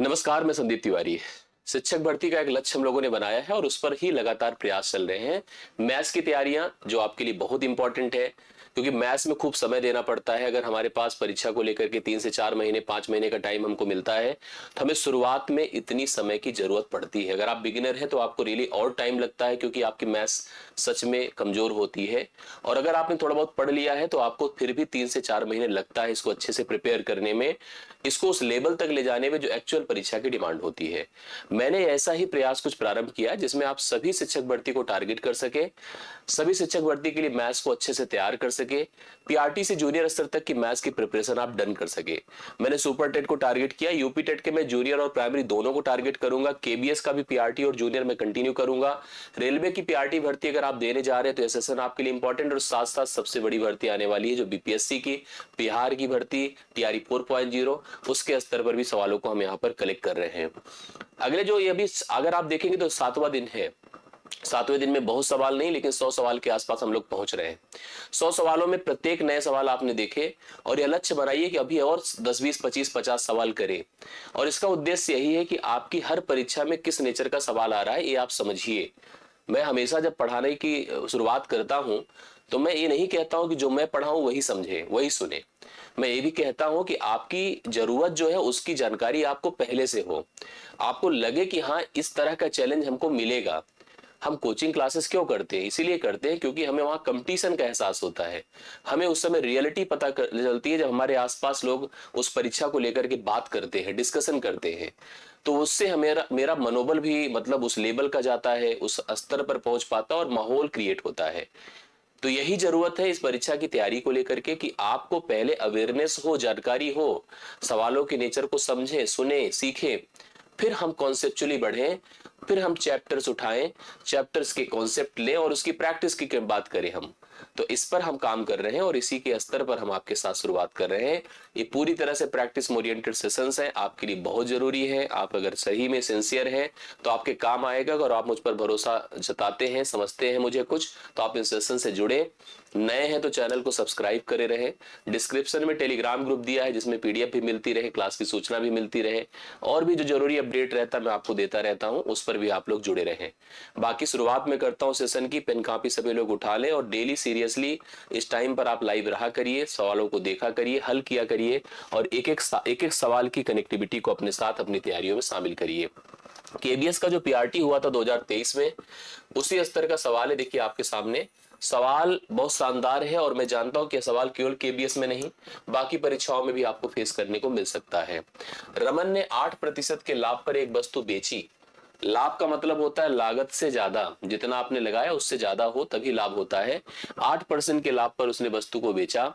नमस्कार, मैं संदीप तिवारी। शिक्षक भर्ती का एक लक्ष्य हम लोगों ने बनाया है और उस पर ही लगातार प्रयास चल रहे हैं। मैथ्स की तैयारियां जो आपके लिए बहुत इंपॉर्टेंट है, क्योंकि मैथ्स में खूब समय देना पड़ता है। अगर हमारे पास परीक्षा को लेकर के 3 से 4 महीने 5 महीने का टाइम हमको मिलता है, तो हमें शुरुआत में इतनी समय की जरूरत पड़ती है। अगर आप बिगिनर हैं तो आपको रियली और टाइम लगता है, क्योंकि आपकी मैथ्स सच में कमजोर होती है। और अगर आपने थोड़ा बहुत पढ़ लिया है तो आपको फिर भी 3 से 4 महीने लगता है इसको अच्छे से प्रिपेयर करने में, इसको उस लेवल तक ले जाने में जो एक्चुअल परीक्षा की डिमांड होती है। मैंने ऐसा ही प्रयास कुछ प्रारंभ किया जिसमें आप सभी शिक्षक भर्ती को टारगेट कर सके, सभी शिक्षक भर्ती के लिए मैथ्स को अच्छे से तैयार कर सके, पीआरटी से जूनियर स्तर तक की मैथ्स की प्रिपरेशन आप डन कर सके। मैंने सुपर टेट को टारगेट किया, यूपी टेट के मैं जूनियर और प्राइमरी दोनों को टारगेट करूंगा, केबीएस का भी पीआरटी और जूनियर में कंटिन्यू करूंगा। रेलवे की पीआरटी भर्ती अगर आप देने जा रहे हैं तो एसएसएन आपके लिए इंपॉर्टेंट, और साथ साथ सबसे बड़ी भर्ती आने वाली है जो बीपीएससी की बिहार की भर्ती टीआरई 4.0, उसके स्तर पर भी सवालों को हम यहाँ पर कलेक्ट कर रहे हैं। अगले जो ये अभी अगर आप देखेंगे तो 7वां दिन है। 7वें दिन में बहुत सवाल नहीं, लेकिन 100 सवाल के आसपास हम लोग पहुंच रहे हैं। 100 सवालों में प्रत्येक नए सवाल आपने देखे और यह लक्ष्य बनाइए कि अभी और 10 20 25 50 सवाल करें। और इसका उद्देश्य यही है कि आपकी हर परीक्षा में किस नेचर का सवाल आ रहा है ये आप समझिए। मैं हमेशा जब पढ़ाने की शुरुआत करता हूं तो मैं ये नहीं कहता हूं कि जो मैं पढ़ाऊं वही समझे वही सुने। मैं ये भी कहता हूं कि आपकी जरूरत जो है उसकी जानकारी आपको पहले से हो, आपको लगे कि हाँ इस तरह का चैलेंज हमको मिलेगा। हम कोचिंग क्लासेस क्यों करते हैं? इसीलिए करते हैं क्योंकि हमें वहां कंपटीशन का एहसास होता है। हमें उस समय रियलिटी पता चलती है जब हमारे आसपास लोग उस परीक्षा को लेकर के बात करते हैं, डिस्कशन करते हैं। तो उससे हमें मेरा मनोबल भी मतलब उस लेवल का जाता है, उस स्तर पर पहुंच पाता है और माहौल क्रिएट होता है। तो यही जरूरत है इस परीक्षा की तैयारी को लेकर के कि आपको पहले अवेयरनेस हो, जानकारी हो, सवालों के नेचर को समझें, सुने, सीखें, फिर हम कॉन्सेप्चुअली बढ़ें, फिर हम चैप्टर्स उठाएं, चैप्टर्स के कॉन्सेप्ट लें और उसकी प्रैक्टिस की बात करें हम। तो इस पर हम काम कर रहे हैं और इसी के स्तर पर हम आपके साथ शुरुआत कर रहे हैं। ये पूरी तरह से प्रैक्टिस ओरिएंटेड सेशंस हैं, आपके लिए बहुत जरूरी है। आप अगर सही में सिंसियर हैं तो आपके काम आएगा। अगर आप मुझ पर भरोसा जताते हैं, समझते हैं मुझे कुछ, तो आप इन सेशन से जुड़े। नए हैं तो चैनल को सब्सक्राइब करे रहे। डिस्क्रिप्शन में टेलीग्राम ग्रुप दिया है जिसमें पीडीएफ भी मिलती रहे, क्लास की सूचना भी मिलती रहे, और भी जो जरूरी अपडेट रहता है मैं आपको देता रहता हूं, उस पर भी आप लोग जुड़े रहें। बाकी शुरुआत में करता हूं सेशन की, पेन कॉपी सभी लोग उठा लें और डेली सीरियसली इस टाइम पर आप लाइव रहा करिए, सवालों को देखा करिए, हल किया करिए और एक एक सवाल की कनेक्टिविटी को अपने साथ अपनी तैयारियों में शामिल करिए। केबीएस का जो पीआरटी हुआ था 2023 में, उसी स्तर का सवाल है। देखिए आपके सामने सवाल बहुत शानदार है और मैं जानता हूं कि सवाल केवल केबीएस में नहीं, बाकी परीक्षाओं में भी आपको फेस करने को मिल सकता है। रमन ने 8% के लाभ पर एक वस्तु बेची। लाभ का मतलब होता है लागत से ज्यादा, जितना आपने लगाया उससे ज्यादा हो तभी लाभ होता है। 8% के लाभ पर उसने वस्तु को बेचा।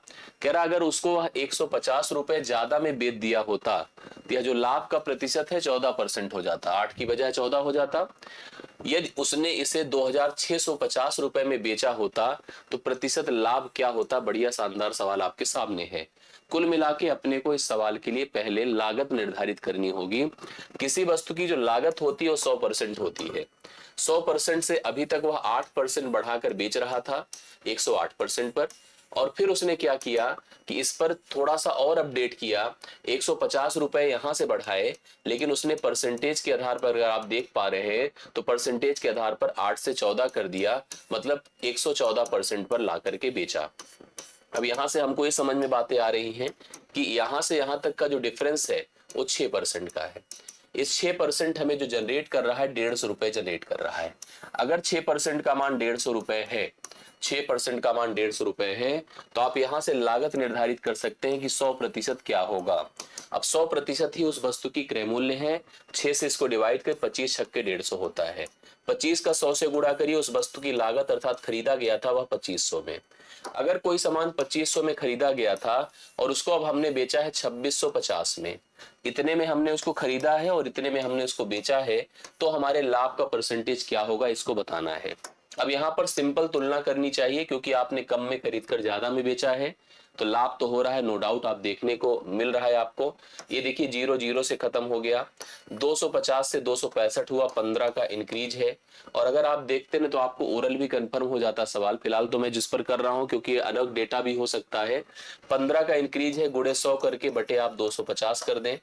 कह रहा अगर उसको 150 रुपए ज्यादा में बेच दिया होता तो यह जो लाभ का प्रतिशत है 14% हो जाता, 8 की बजाय 14 हो जाता। यदि उसने इसे 2650 रुपए में बेचा होता तो प्रतिशत लाभ क्या होता? बढ़िया शानदार सवाल आपके सामने है। कुल मिला के अपने को इस सवाल के लिए पहले लागत निर्धारित करनी होगी। किसी वस्तु की जो लागत होती है वो 100% होती है। 100% से अभी तक वह 8% बढ़ाकर बेच रहा था 108% पर, और फिर उसने क्या किया कि इस पर थोड़ा सा और अपडेट किया, 150 रुपए यहां से बढ़ाए, लेकिन उसने परसेंटेज के आधार पर, अगर आप देख पा रहे हैं तो परसेंटेज के आधार पर 8 से 14 कर दिया, मतलब 114% पर ला करके बेचा। अब यहां से हमको ये समझ में बातें आ रही हैं कि यहां से यहां तक का जो डिफरेंस है वो 6% का है। इस 6% हमें जो जनरेट कर रहा है 150 रुपए जनरेट कर रहा है। अगर 6% का मान 150 रुपए है, 6% का मान 150 रुपए है, तो आप यहां से लागत निर्धारित कर सकते हैं कि 100% क्या होगा। अब 100% ही उस वस्तु की क्रय मूल्य है। 6 से इसको डिवाइड कर 25 छक्के 150 होता है। 25 का 100 से गुणा करिए, उस वस्तु की लागत अर्थात खरीदा गया था वह 2500 में। अगर कोई सामान 2500 में खरीदा गया था और उसको अब हमने बेचा है 2650 में, इतने में हमने उसको खरीदा है और इतने में हमने उसको बेचा है, तो हमारे लाभ का परसेंटेज क्या होगा इसको बताना है। अब यहां पर सिंपल तुलना करनी चाहिए क्योंकि आपने कम में खरीद कर ज्यादा में बेचा है। तो लाभ तो हो रहा है, नो डाउट, आप देखने को मिल रहा है आपको। ये देखिए 0 से खत्म हो गया, 250 से 265 हुआ, 15 का इंक्रीज है। और अगर आप देखते ना तो आपको ओरल भी कंफर्म हो जाता सवाल। फिलहाल तो मैं जिस पर कर रहा हूं क्योंकि अलग डेटा भी हो सकता है। 15 का इंक्रीज है, गुणे 100 करके बटे आप 250 कर दें।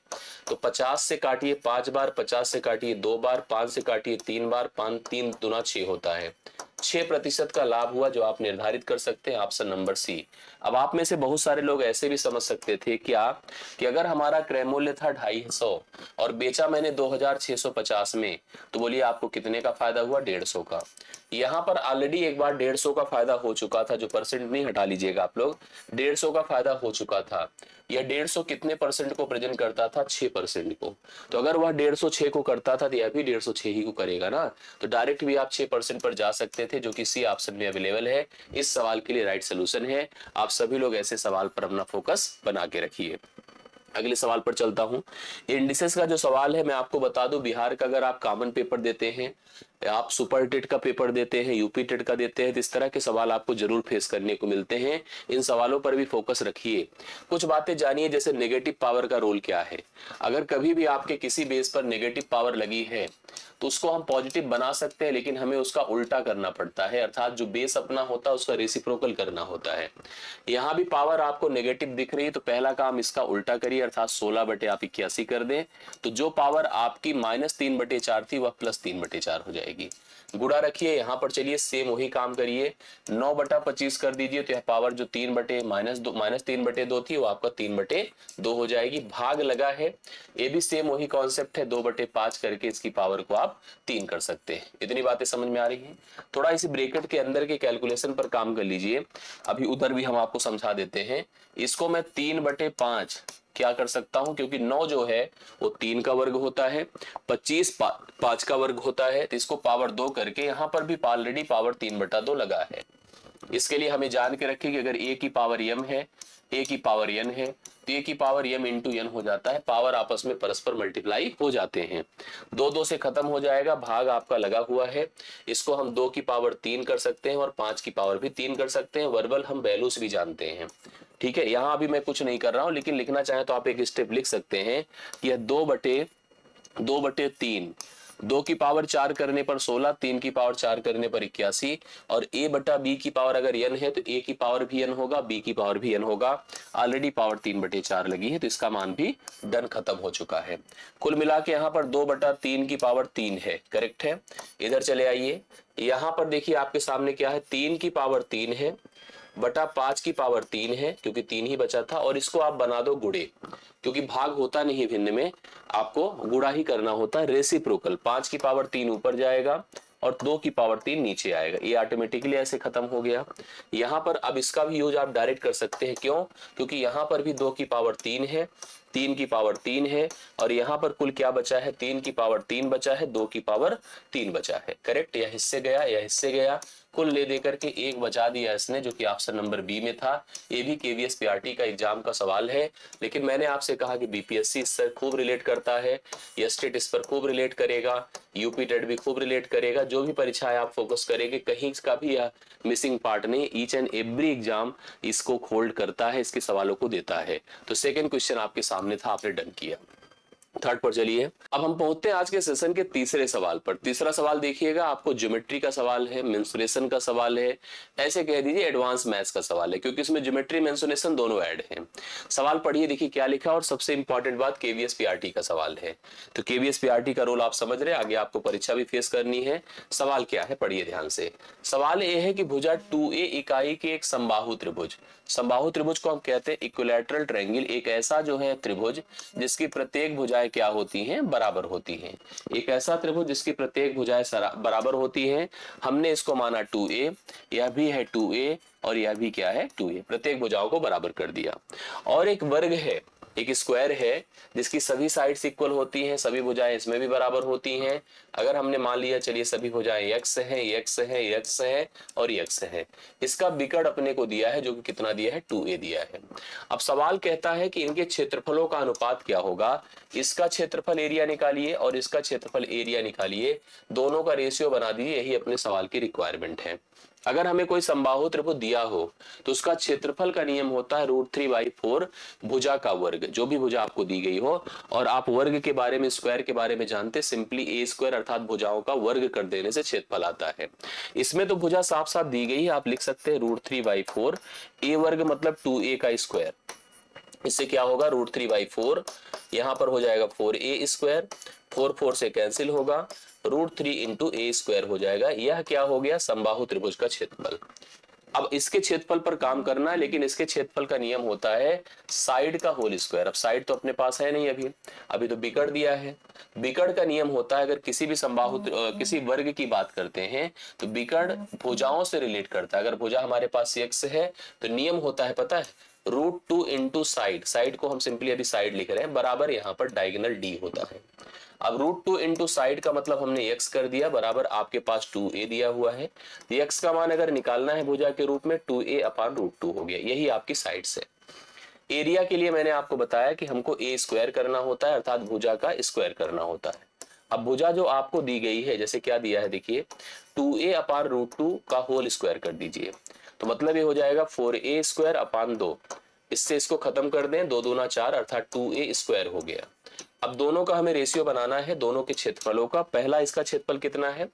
तो 50 से काटिए 5 बार, 50 से काटिए 2 बार, 5 से काटिए 3 बार, 5 3 दूना 6 होता है। 6% का लाभ हुआ जो आप निर्धारित कर सकते हैं, ऑप्शन नंबर सी। अब आप में से बहुत सारे लोग ऐसे भी समझ सकते थे क्या कि अगर हमारा क्रय मूल्य था 250 और बेचा मैंने 2650 में, तो बोलिए आपको कितने का फायदा हुआ? 150 का। यहाँ पर ऑलरेडी एक बार 150 का फायदा हो चुका था, जो परसेंट नहीं हटा लीजिएगा आप लोग, 150 का फायदा हो चुका था। यह 150 कितने परसेंट को प्रेजेंट करता था? 6% को। तो अगर वह 150 को करता था तो यह भी 150 ही को करेगा ना। तो डायरेक्ट भी आप 6% पर जा सकते थे, जो कि सी ऑप्शन में अवेलेबल है। इस सवाल के लिए राइट सोल्यूशन है। आप सभी लोग ऐसे सवाल पर अपना फोकस बना के रखिए। अगले सवाल पर चलता हूं। इंडिसेस का जो सवाल है मैं आपको बता दूं, बिहार का अगर आप कॉमन पेपर देते हैं, आप सुपर टेट का पेपर देते हैं, यूपी टेट का देते हैं, तो इस तरह के सवाल आपको जरूर फेस करने को मिलते हैं। इन सवालों पर भी फोकस रखिए। कुछ बातें जानिए, जैसे नेगेटिव पावर का रोल क्या है। अगर कभी भी आपके किसी बेस पर नेगेटिव पावर लगी है तो उसको हम पॉजिटिव बना सकते हैं, लेकिन हमें उसका उल्टा करना पड़ता है, अर्थात जो बेस अपना होता है उसका रेसिप्रोकल करना होता है। यहाँ भी पावर आपको नेगेटिव दिख रही है तो पहला काम इसका उल्टा करिए, अर्थात 16 बटे आप 81 कर दें। तो जो पावर आपकी -3/4 थी वह +3/4 हो जाएगी। गुणा रखिए, यहाँ पर चलिए सेम वही काम करिए, 9/25 कर दीजिए। तो यह पावर जो 3/-3/2 थी वो आपका 3/2 हो जाएगी। भाग लगा है, ये भी सेम वही कॉन्सेप्ट है, 2/5 करके इसकी पावर को आप 3 कर सकते हैं। इतनी बातें समझ में आ रही हैं? थोड़ा इसी ब्रैकेट के अंदर के कैलकुलेशन पर काम कर लीजिए, अभी उधर भी हम आपको समझा देते हैं। इसको मैं 3/5 क्या कर सकता हूं, क्योंकि 9 जो है वो 3 का वर्ग होता है, 25 5 का वर्ग होता है, तो इसको पावर 2 करके यहाँ पर भी ऑलरेडी पावर 3/2 लगा है। इसके लिए हमें जान के रखें कि अगर a की पावर m है, a की पावर n है, तो a की पावर m इंटू n हो जाता है। पावर आपस में परस्पर मल्टीप्लाई हो जाते हैं। 2 से खत्म हो जाएगा, भाग आपका लगा हुआ है। इसको हम 2 की पावर 3 कर सकते हैं और 5 की पावर भी 3 कर सकते हैं। वर्बल हम वैल्यूज भी जानते हैं, ठीक है। यहाँ अभी मैं कुछ नहीं कर रहा हूं, लेकिन लिखना चाहे तो आप एक स्टेप लिख सकते हैं कि यह 2/3, 2 की पावर 4 करने पर 16, 3 की पावर 4 करने पर 81, और a बटा b की पावर अगर n है तो a की पावर भी n होगा, b की पावर भी n होगा। ऑलरेडी पावर 3/4 लगी है, तो इसका मान भी डन खत्म हो चुका है। कुल मिला के यहाँ पर 2/3 की पावर 3 है, करेक्ट है। इधर चले आइए, यहाँ पर देखिए आपके सामने क्या है, 3 की पावर 3 है बटा 5 की पावर 3 है, क्योंकि 3 ही बचा था। और इसको आप बना दो गुणे, क्योंकि भाग होता नहीं है भिन्न में, आपको गुणा ही करना होता है, रेसिप्रोकल। 5 की पावर 3 ऊपर जाएगा और 2 की पावर 3 नीचे आएगा, ये ऑटोमेटिकली ऐसे खत्म हो गया। यहाँ पर अब इसका भी यूज आप डायरेक्ट कर सकते हैं, क्यों? क्योंकि यहाँ पर भी 2 की पावर 3 है, 3 की पावर 3 है, और यहाँ पर कुल क्या बचा है, 3 की पावर 3 बचा है, 2 की पावर 3 बचा है, करेक्ट। यह हिस्से गया, यह हिस्से गया, कुल ले देकर के 1 बचा दिया इसने, जो कि ऑप्शन नंबर बी में था। ये भी केवीएस पीआरटी का एग्जाम का सवाल है, लेकिन मैंने आपसे कहा कि बीपीएससी इससे खूब रिलेट करता है, स्टेट इस पर खूब रिलेट करेगा, यूपी टेट भी खूब रिलेट करेगा। जो भी परीक्षाएं आप फोकस करेंगे, कहीं का भी मिसिंग पार्ट नहीं, ईच एंड एवरी एग्जाम इसको होल्ड करता है, इसके सवालों को देता है। तो सेकंड क्वेश्चन आपके सामने था, आपने डन किया। थर्ड पर चलिए, अब हम पहुंचते हैं आज के सेशन के तीसरे सवाल पर। तीसरा सवाल देखिएगा, आपको ज्योमेट्री का सवाल है, मेंसुरेशन का सवाल है, ऐसे कह दीजिए एडवांस मैथ्स का सवाल है, क्योंकि इसमें ज्योमेट्री मेंसुरेशन दोनों ऐड हैं। सवाल पढ़िए, देखिए क्या लिखा, और सबसे इंपॉर्टेंट बात केवीएस पीआरटी का सवाल है। तो केवीएस पीआरटी का रोल आप समझ रहे हैं, आगे आपको परीक्षा भी फेस करनी है। सवाल क्या है, पढ़िए ध्यान से। सवाल यह है कि भुजा 2a इकाई के एक समबाहु त्रिभुज, समबाहु त्रिभुज को हम कहते हैं इक्विलैटरल ट्रायंगल, एक ऐसा जो है त्रिभुज जिसकी प्रत्येक भुजाएं क्या होती हैं, बराबर होती हैं। एक ऐसा त्रिभुज जिसकी प्रत्येक भुजाएं बराबर होती हैं। हमने इसको माना 2a, यह भी है 2a और यह भी क्या है 2a, प्रत्येक भुजाओं को बराबर कर दिया। और एक वर्ग है, एक स्क्वायर है जिसकी सभी साइड्स इक्वल होती हैं, सभी भुजाएं इसमें भी बराबर होती हैं। अगर हमने मान लिया, चलिए सभी भुजाएं x है, x है, x है और x है, इसका विकर्ण अपने को दिया है, जो कि कितना दिया है, 2a दिया है। अब सवाल कहता है कि इनके क्षेत्रफलों का अनुपात क्या होगा। इसका क्षेत्रफल एरिया निकालिए और इसका क्षेत्रफल एरिया निकालिए, दोनों का रेशियो बना दीजिए, यही अपने सवाल की रिक्वायरमेंट है। अगर हमें कोई समबाहु त्रिभुज दिया हो तो उसका क्षेत्रफल का नियम होता है √3/4 भुजा का वर्ग, जो भी भुजा आपको दी गई हो। और आप वर्ग के बारे में, स्क्वायर के बारे में जानते, सिंपली ए स्क्वायर अर्थात भुजाओं का वर्ग कर देने से क्षेत्रफल आता है। इसमें तो भुजा साफ साफ दी गई है, आप लिख सकते हैं √3/4। ए वर्ग मतलब 2a का स्क्वायर, इससे क्या होगा √3/4, यहां पर हो जाएगा 4a², 4 से कैंसिल होगा, √3 × a² हो जाएगा। यह क्या हो गया, समबाहु त्रिभुज का क्षेत्रफल। अब इसके क्षेत्रफल पर काम करना है, लेकिन इसके क्षेत्रफल का नियम होता है साइड का होल स्क्वायर। अब साइड तो अपने पास है नहीं, अभी तो बिकट दिया है। बिकट का नियम होता है, अगर किसी भी समबाहु किसी वर्ग की बात करते हैं तो बिकट भुजाओं से रिलेट करता है। अगर भुजा हमारे पास x है तो नियम होता है, पता है, √2 × साइड, साइड को हम सिंपली अभी साइड लिख रहे हैं, बराबर यहाँ पर डायगोनल d होता है। अब √2 × साइड का मतलब हमने x कर दिया, बराबर आपके पास 2a दिया हुआ है। x का मान अगर निकालना है भुजा के रूप में 2a/√2 हो गया, यही आपकी साइड्स है। एरिया के लिए मैंने आपको बताया कि हमको a² करना होता है, अर्थात भुजा का स्क्वायर करना होता है। अब भुजा जो आपको दी गई है, जैसे क्या दिया है देखिए, 2a/√2 का होल स्क्वायर कर दीजिए, तो मतलब ये हो जाएगा 4a²/2। इससे इसको खत्म कर दें, 2 दूना 4 अर्थात 2a² हो गया। अब दोनों का हमें रेशियो बनाना है, दोनों के क्षेत्रफलों का। पहला इसका क्षेत्रफल कितना है,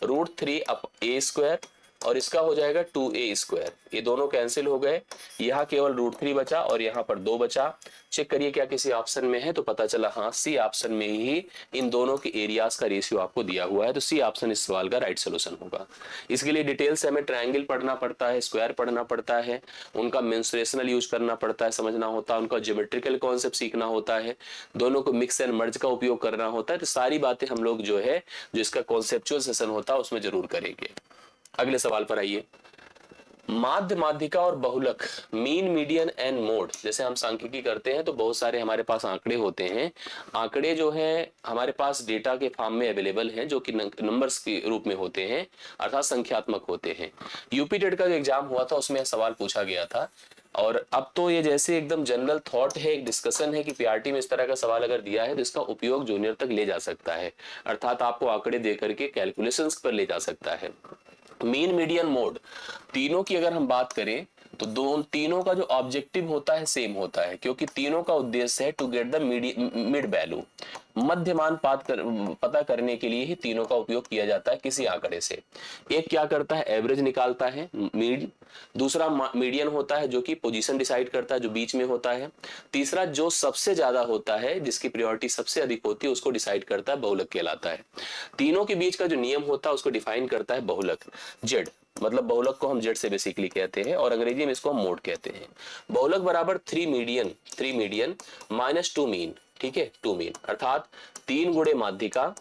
√3a² और इसका हो जाएगा 2a²। ये दोनों कैंसिल हो गए, यहाँ केवल √3 बचा और यहाँ पर 2 बचा। चेक करिए क्या किसी ऑप्शन में है, तो पता चला हाँ, सी ऑप्शन में ही इन दोनों के एरियाज का रेशियो आपको दिया हुआ है, तो सी ऑप्शन इस सवाल का राइट सोल्यूशन होगा। इसके लिए डिटेल से हमें ट्रायंगल पढ़ना पड़ता है, स्क्वायर पढ़ना पड़ता है, उनका मेंसुरेशनल यूज करना पड़ता है, समझना होता है, उनका ज्योमेट्रिकल कॉन्सेप्ट सीखना होता है, दोनों को मिक्स एंड मर्ज का उपयोग करना होता है। तो सारी बातें हम लोग जो है, जो इसका कॉन्सेप्चुअल सेशन होता है उसमें जरूर करेंगे। अगले सवाल पर आइए। माध्य, माध्यिका और बहुलक, मीन, मीडियन एंड मोड। जैसे हम सांख्यिकी करते हैं तो बहुत सारे हमारे पास आंकड़े होते हैं। आंकड़े जो है हमारे पास डेटा के फॉर्म में अवेलेबल हैं, जो कि नंबर्स के रूप में होते हैं, अर्थात संख्यात्मक होते हैं। यूपी टेट का जो एग्जाम हुआ था उसमें यह सवाल पूछा गया था। और अब तो ये जैसे एकदम जनरल थॉट है, एक डिस्कशन है कि पीआरटी में इस तरह का सवाल अगर दिया है तो इसका उपयोग जूनियर तक ले जा सकता है, अर्थात आपको आंकड़े देकर के कैलकुलेशंस पर ले जा सकता है। मीन, मीडियन, मोड, तीनों की अगर हम बात करें तो तीनों का जो ऑब्जेक्टिव होता है सेम होता है, क्योंकि तीनों का उद्देश्य है to get the mid value, मध्य मान पता करने के लिए ही तीनों का उपयोग किया जाता है किसी आंकड़े से। एक क्या करता है, एवरेज निकालता है, मीड। दूसरा मीडियन होता है जो कि पोजीशन डिसाइड करता है, जो बीच में होता है। तीसरा जो सबसे ज्यादा होता है, जिसकी प्रायोरिटी सबसे अधिक होती है, उसको डिसाइड करता है, बहुलक कहलाता है। तीनों के बीच का जो नियम होता है उसको डिफाइन करता है बहुलक, जेड। मतलब बहुलक को हम जेड से बेसिकली कहते हैं और अंग्रेजी में इसको हम मोड कहते हैं। बहुलक बराबर 3 मीडियन -2 मीन, ठीक है, 2 मीन, अर्थात 3 गुणे माध्यिका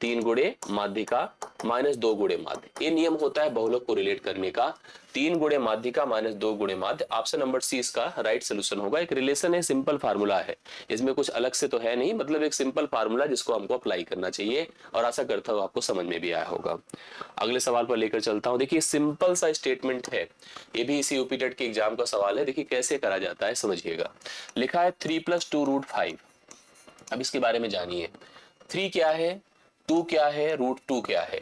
-2 गुणे माध्य। ये नियम होता है बहुलक को रिलेट करने का, 3 गुणे माध्यिका -2 गुणे माध्य। ऑप्शन नंबर सी इसका राइट सोल्यूशन होगा। एक रिलेशन है, सिंपल फार्मूला है, इसमें कुछ अलग से तो है नहीं, मतलब एक सिंपल फार्मूला जिसको हमको अप्लाई करना चाहिए, और आशा करता हूं आपको समझ में भी आया होगा। अगले सवाल पर लेकर चलता हूं। देखिए सिंपल सा स्टेटमेंट है, ये भी इसी यूपी टेट के एग्जाम का सवाल है। देखिए कैसे करा जाता है, समझिएगा। लिखा है 3 + 2 √5। अब इसके बारे में जानिए। 3 क्या है, 2 क्या है, √2 क्या है।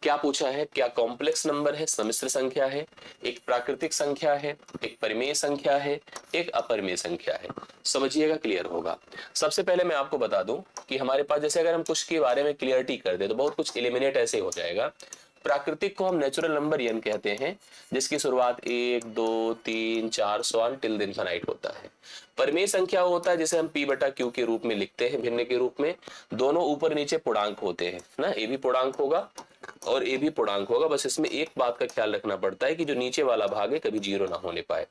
क्या पूछा है, क्या कॉम्प्लेक्स नंबर है, सम्मिश्र संख्या है, एक प्राकृतिक संख्या है, एक परिमेय संख्या है, एक अपरिमेय संख्या है। समझिएगा, क्लियर होगा। सबसे पहले मैं आपको बता दूं कि हमारे पास जैसे अगर हम कुछ के बारे में क्लियरिटी कर दे तो बहुत कुछ एलिमिनेट ऐसे हो जाएगा। प्राकृतिक को हम नेचुरल नंबर n कहते हैं, जिसकी शुरुआत 1 2 3 4 सॉन टिल इनफिनिट होता है। परिमेय संख्या होता है जिसे हम p/q के रूप में लिखते हैं, भिन्न के रूप में। दोनों ऊपर नीचे पूर्णांक होते हैं ना, ए भी पूर्णांक होगा और ए भी पूर्णांक होगा। बस इसमें एक बात का ख्याल रखना पड़ता है कि जो नीचे वाला भाग है कभी 0 ना होने पाए।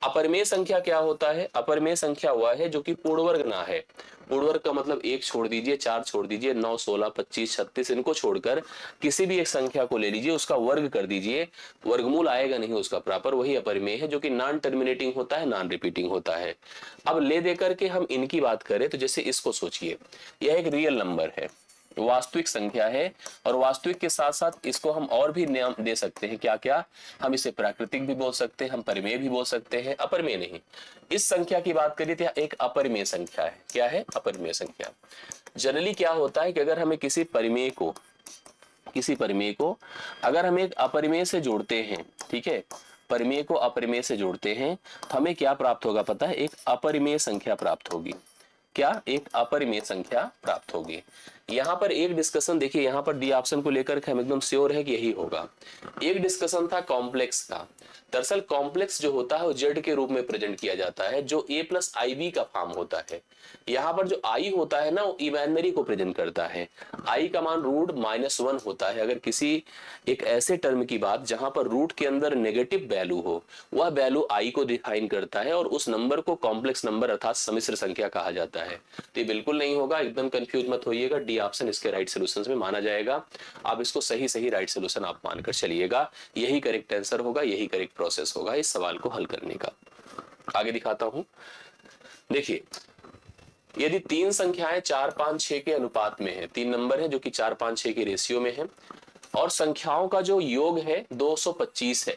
अपरिमेय संख्या क्या होता है, अपरिमेय संख्या हुआ है जो कि पूर्णवर्ग ना है। पूर्णवर्ग का मतलब 1 छोड़ दीजिए, 4 छोड़ दीजिए, 9 16 25 36 इनको छोड़कर किसी भी एक संख्या को ले लीजिए, उसका वर्ग कर दीजिए, वर्गमूल आएगा नहीं उसका प्रॉपर, वही अपरिमेय है, जो कि नॉन टर्मिनेटिंग होता है, नॉन रिपीटिंग होता है। अब ले देकर के हम इनकी बात करें तो जैसे इसको सोचिए, यह एक रियल नंबर है, वास्तविक संख्या है, और वास्तविक के साथ साथ इसको हम और भी नाम दे सकते हैं। क्या क्या, हम इसे प्राकृतिक भी बोल सकते हैं, हम परिमेय भी बोल सकते हैं, अपरिमेय नहीं। इस संख्या की बात करिए तो एक अपरिमेय संख्या है। क्या है, अपरिमेय संख्या। जनरली क्या होता है कि अगर हमें किसी परिमेय को किसी परिमेय को अगर हम एक अपरिमेय से जोड़ते हैं, ठीक है, परिमेय को अपरिमेय से जोड़ते हैं तो हमें क्या प्राप्त होगा पता है? एक अपरिमेय संख्या प्राप्त होगी। क्या? एक अपरिमेय संख्या प्राप्त होगी। यहाँ पर एक डिस्कशन देखिए, यहाँ पर डी ऑप्शन को लेकर के हम एकदम श्योर है कि यही होगा। एक डिस्कशन था कॉम्प्लेक्स का। दरअसल कॉम्प्लेक्स जो होता है वो जेड के रूप में प्रेजेंट किया जाता है, जो ए प्लस आई बी का फॉर्म होता है। यहाँ पर जो आई होता है ना वो इमेजिनरी को प्रेजेंट करता है। आई का मान √-1 होता है। अगर किसी एक ऐसे टर्म की बात जहां पर रूट के अंदर नेगेटिव वैल्यू हो, वह वैल्यू आई को डिफाइन करता है और उस नंबर को कॉम्प्लेक्स नंबर अर्थात सम्मिश्र संख्या कहा जाता है। तो ये बिल्कुल नहीं होगा, एकदम कंफ्यूज मत होइएगा। डी ऑप्शन इसके राइट सोल्यूशन में माना जाएगा। आप इसको सही सही राइट सोल्यूशन आप मानकर चलिएगा। यही करेक्ट आंसर होगा, यही करेक्ट प्रोसेस होगा इस सवाल को हल करने का। आगे दिखाता हूं। देखिए, यदि तीन संख्याएं 4, 5, 6 के अनुपात में है, तीन नंबर है जो कि 4, 5, 6 के रेशियो में है और संख्याओं का जो योग है 225 है,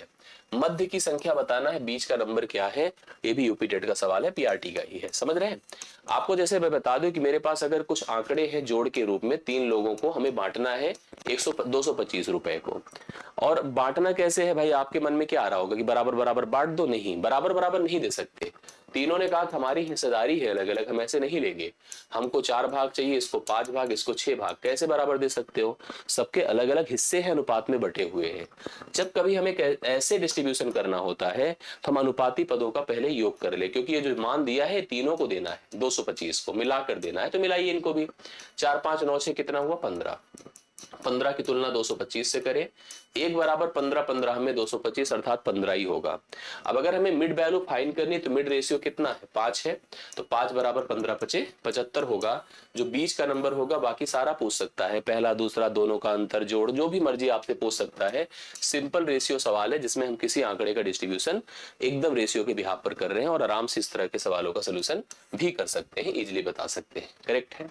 मध्य की संख्या बताना है, बीच का नंबर क्या है, ये भी यूपी टेट का सवाल है, पीआरटी का ही है। समझ रहे हैं? आपको जैसे मैं बता दूं कि मेरे पास अगर कुछ आंकड़े हैं जोड़ के रूप में, तीन लोगों को हमें बांटना है 225 रुपए को। और बांटना कैसे है भाई? आपके मन में क्या आ रहा होगा कि बराबर बराबर बांट दो। नहीं, बराबर बराबर नहीं दे सकते। तीनों ने कहा कि हमारी हिस्सेदारी है अलग अलग, हम ऐसे नहीं लेंगे। हमको 4 भाग चाहिए, इसको 5 भाग, इसको 6 भाग। कैसे बराबर दे सकते हो? सबके अलग अलग हिस्से हैं, अनुपात में बटे हुए हैं। जब कभी हमें ऐसे डिस्ट्रीब्यूशन करना होता है तो हम अनुपाती पदों का पहले योग कर ले, क्योंकि ये जो मान दिया है तीनों को देना है, 225 को मिलाकर देना है। तो मिलाइए इनको भी। 4, 5, 9, 6 कितना हुआ? 15। 15 की तुलना 225 से करें। 1 बराबर 15, 15 में 225 अर्थात 15 ही होगा। अब अगर हमें मिड वैल्यू फाइंड करनी है तो मिड रेशियो कितना है? 5 है। तो 5 बराबर 15 पचे 75 होगा। जो बीच का नंबर होगा बाकी सारा पूछ सकता है, पहला दूसरा दोनों का अंतर जोड़, जो भी मर्जी आपसे पूछ सकता है। सिंपल रेशियो सवाल है जिसमें हम किसी आंकड़े का डिस्ट्रीब्यूशन एकदम रेशियो के बिहाफ पर कर रहे हैं और आराम से इस तरह के सवालों का सोल्यूशन भी कर सकते हैं, इजिली बता सकते हैं। करेक्ट है।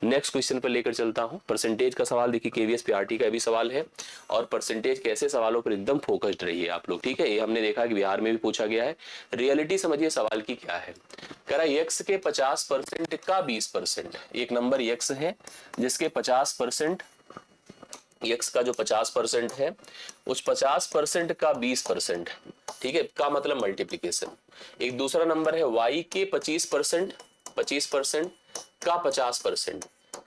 नेक्स्ट क्वेश्चन पर लेकर चलता हूं। परसेंटेज का सवाल देखिए, केवीएस पीआरटी का भी सवाल है और परसेंटेज कैसे सवालों पर एकदम फोकस्ड रहिए आप लोग, ठीक है। ये हमने देखा कि बिहार में भी पूछा गया है। रियलिटी समझिए सवाल की क्या है। कह रहा यक्स के 50% का 20%। एक नंबर यक्स है जिसके 50%, यक्स का जो 50% है उस 50% का 20%, ठीक है, का मतलब मल्टीप्लीकेशन। एक दूसरा नंबर है वाई के 25% का 50%।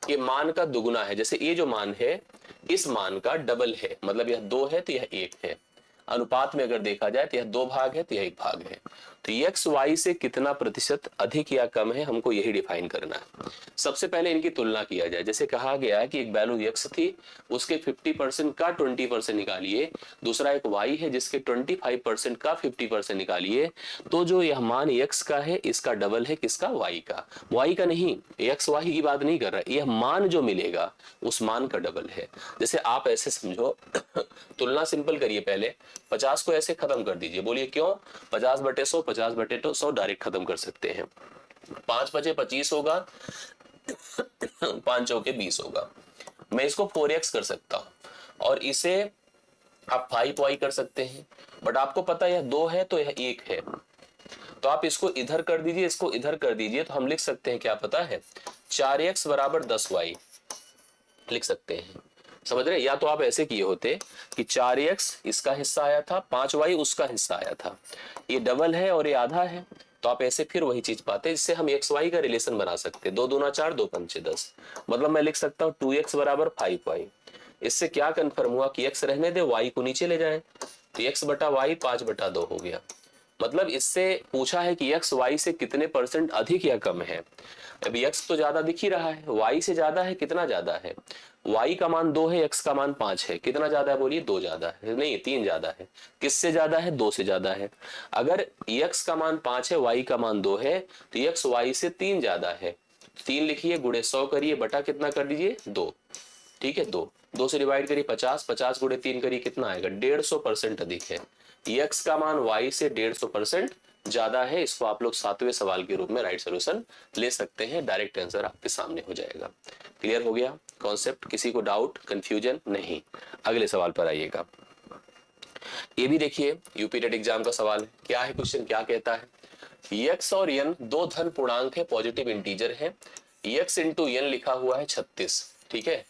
ये मान का दुगुना है। जैसे ये जो मान है इस मान का डबल है, मतलब यह 2 है तो यह 1 है। अनुपात में अगर देखा जाए तो यह 2 भाग है तो यह 1 भाग है। तो एक्स वाई से कितना प्रतिशत अधिक या कम है, हमको यही डिफाइन करना है। सबसे पहले इनकी तुलना किया जाए। जैसे कहा गया है कि एक वैल्यू एक्स थी, उसके 50% का 20% निकालिए। दूसरा एक वाई है जिसके 25% का 50% निकालिए। तो जो यह मान एक्स का है इसका डबल है किसका? वाई का। वाई का नहीं, एक्स वाई की बात नहीं कर रहा, यह मान जो मिलेगा उस मान का डबल है। जैसे आप ऐसे समझो तुलना सिंपल करिए। पहले 50 को ऐसे खत्म कर दीजिए। बोलिए क्यों? 50/100, 50/100 डायरेक्ट खत्म कर सकते हैं। 5 बचे 25 होगा, 5 चौके 20 होगा। मैं इसको 4x कर सकता हूं और इसे आप 5y कर सकते हैं। बट आपको पता है यह 2 है तो यह 1 है, तो आप इसको इधर कर दीजिए, इसको इधर कर दीजिए। तो हम लिख सकते हैं क्या पता है? 4x बराबर 10y लिख सकते हैं। समझ रहे? या तो आप ऐसे किए होते कि 4x इसका हिस्सा आया था, 5y उसका हिस्सा आया था। ये डबल है और ये आधा है, तो आप ऐसे फिर वही चीज पाते। इससे हम एक्स वाई का रिलेशन बना सकते हैं। 2 दूना 4, 2 पंचे 10। मतलब मैं लिख सकता हूँ 2x बराबर 5y। इससे क्या कंफर्म हुआ कि x रहने दे, y को नीचे ले जाए। तो x बटा वाई 5/2 हो गया। मतलब इससे पूछा है कि x y से कितने % अधिक या कम है। अभी x तो ज्यादा दिख ही रहा है, y से ज्यादा है। कितना ज्यादा है? y का मान 2 है, x का मान 5 है। कितना ज्यादा है? बोलिए 2 ज्यादा है। नहीं, 3 ज्यादा है। किससे ज्यादा है? 2 से ज्यादा है। अगर x का मान 5 है, y का मान 2 है, तो x y से 3 ज्यादा है। 3 लिखिए, गुणे 100 करिए, बटा कितना कर दीजिए? 2। ठीक है, 2 से डिवाइड करिए 50, 50 गुणे 3 करिए, कितना आएगा? 150% अधिक है। x का मान y से 150% ज्यादा है। इसको आप लोग 7वें सवाल के रूप में राइट सोल्यूशन ले सकते हैं। डायरेक्ट आंसर आपके सामने हो जाएगा। क्लियर हो गया कॉन्सेप्ट? किसी को डाउट कंफ्यूजन नहीं? अगले सवाल पर आइएगा। ये भी देखिए यूपी टेट एग्जाम का सवाल है। क्या है क्वेश्चन? क्या कहता है? x और n दो धन पूर्णांक है, पॉजिटिव इंटीजर है। x इंटू n लिखा हुआ है 36, ठीक है।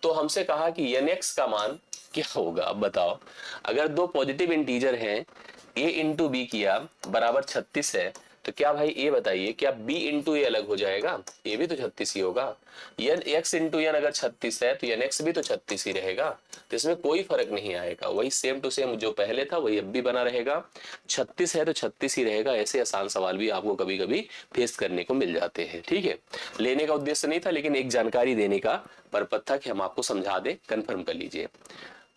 तो हमसे कहा कि nx का मान क्या होगा। अब बताओ, अगर दो पॉजिटिव इंटीजर हैं, a इंटू बी किया बराबर 36 है, तो क्या भाई ए बताइए, क्या b इंटू ए अलग हो जाएगा? ए भी तो 36 ही होगा। यन x इंटू यन अगर 36 है तो यन x भी तो 36 ही रहेगा, तो इसमें कोई फर्क नहीं आएगा, वही सेम टू सेम जो पहले था वही अब भी बना रहेगा। 36 है तो 36 ही रहेगा। ऐसे आसान सवाल भी आपको कभी कभी फेस करने को मिल जाते हैं। ठीक है, लेने का उद्देश्य नहीं था, लेकिन एक जानकारी देने का पर्पज था कि हम आपको समझा दें, कंफर्म कर लीजिए।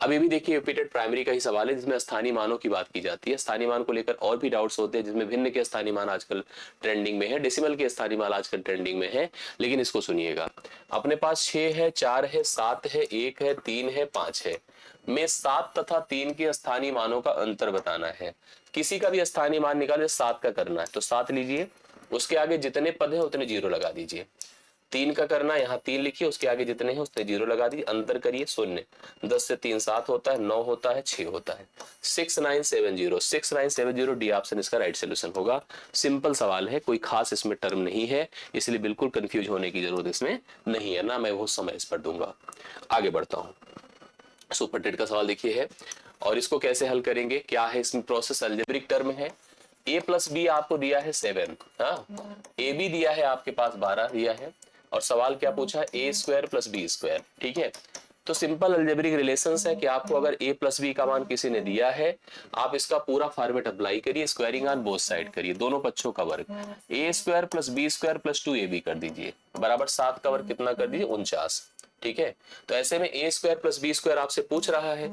अब ये भी देखिए रिपीटेड प्राइमरी का ही सवाल है, जिसमें स्थानीय मानों की बात की जाती है। स्थानीय मान को लेकर और भी डाउट्स होते हैं, जिसमें भिन्न के स्थानीय मान आजकल ट्रेंडिंग में है, डेसिमल के स्थानीय मान आजकल ट्रेंडिंग में है। लेकिन इसको सुनिएगा, अपने पास 6 है, 4 है, 7 है, 1 है, 3 है, 5 है, में 7 तथा 3 के स्थानीय मानों का अंतर बताना है। किसी का भी स्थानीय मान निकाले, 7 का करना है तो 7 लीजिए, उसके आगे जितने पद है उतने जीरो लगा दीजिए। 3 का करना, यहाँ 3 लिखिए, उसके आगे जितने हैं उसने जीरो लगा दी, अंतर करिए 0। 10 से 3 7 होता है, 9 होता है, 6 होता है। 6970 डी ऑप्शन इसका राइट सोल्यूशन होगा। सिंपल सवाल है, कोई खास इसमें टर्म नहीं है, इसलिए बिल्कुल कंफ्यूज होने की जरूरत इसमें नहीं है ना, मैं वो समय इस पर दूंगा। आगे बढ़ता हूँ, सुपर टेट का सवाल देखिए है, और इसको कैसे हल करेंगे, क्या है इसमें प्रोसेस, अलजेब्रिक टर्म है। a प्लस बी आपको दिया है 7, हाँ, ए बी दिया है आपके पास 12 दिया है, और सवाल क्या पूछा है, ए स्क्वायर प्लस बी स्क्वायर। ठीक है, तो सिंपल अलजेब्रिक रिलेशंस है कि आपको अगर a प्लस बी का मान किसी ने दिया है, आप इसका पूरा फॉर्मेट अप्लाई करिए, स्क्वायरिंग ऑन बोथ साइड करिए, दोनों पक्षों का वर्ग, A square plus B square plus 2ab कर दीजिए, बराबर 7 का वर्ग कितना कर दीजिए, 49। ठीक है, तो ऐसे में ए स्क्वायर प्लस बी स्क्वायर आपसे पूछ रहा है,